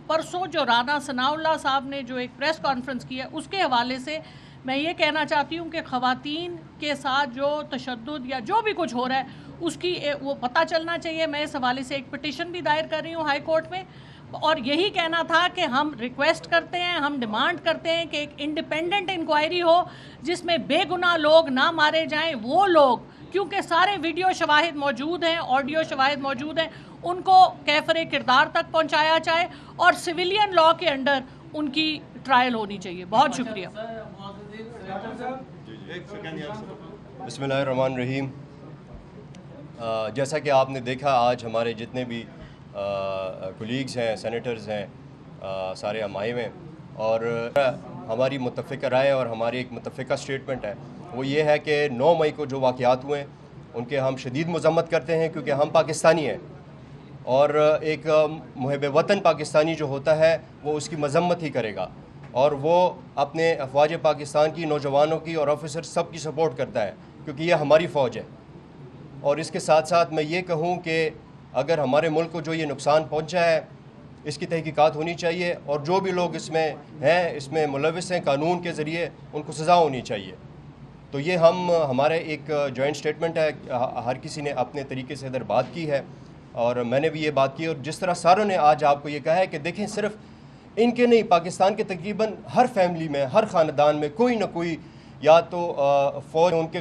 परसों जो राना सनाउल्लाह साहब ने जो एक प्रेस कॉन्फ्रेंस की है उसके हवाले से मैं ये कहना चाहती हूँ कि ख़वातीन के साथ जो तशद्दुद या जो भी कुछ हो रहा है उसकी वो पता चलना चाहिए। मैं इस हवाले से एक पिटिशन भी दायर कर रही हूँ हाई कोर्ट में, और यही कहना था कि हम रिक्वेस्ट करते हैं, हम डिमांड करते हैं कि एक इंडिपेंडेंट इंक्वायरी हो जिसमें बेगुनाह लोग ना मारे जाएं। वो लोग, क्योंकि सारे वीडियो शवाहिद मौजूद हैं, ऑडियो शवाहिद मौजूद हैं, उनको कैफरे किरदार तक पहुंचाया जाए और सिविलियन लॉ के अंडर उनकी ट्रायल होनी चाहिए। बहुत शुक्रिया। बिस्मिल्लाहिर्रहमानिर्रहीम। जैसा कि आपने देखा, आज हमारे जितने भी कोलीग्स हैं, सेनेटर्स हैं, सारे हमारे में, और हमारी मुत्तफ़िका राय और हमारी एक मुत्तफ़िका स्टेटमेंट है वो ये है कि 9 मई को जो वाक़यात हुए उनके हम शदीद मज़म्मत करते हैं, क्योंकि हम पाकिस्तानी हैं और एक मुहिब वतन पाकिस्तानी जो होता है वो उसकी मज़म्मत ही करेगा और वो अपने अफवाज पाकिस्तान की, नौजवानों की और ऑफिसर सब की सपोर्ट करता है, क्योंकि ये हमारी फ़ौज है। और इसके साथ साथ मैं ये कहूँ कि अगर हमारे मुल्क को जो ये नुकसान पहुँचा है इसकी तहकीकात होनी चाहिए और जो भी लोग इसमें हैं, इसमें मुलविस हैं, कानून के ज़रिए उनको सज़ा होनी चाहिए। तो ये हमारे एक जॉइंट स्टेटमेंट है, हर किसी ने अपने तरीके से इधर बात की है और मैंने भी ये बात की। और जिस तरह सारों ने आज आपको ये कहा है कि देखें, सिर्फ इनके नहीं, पाकिस्तान के तकरीबन हर फैमिली में, हर ख़ानदान में कोई ना कोई या तो फ़ौज उनके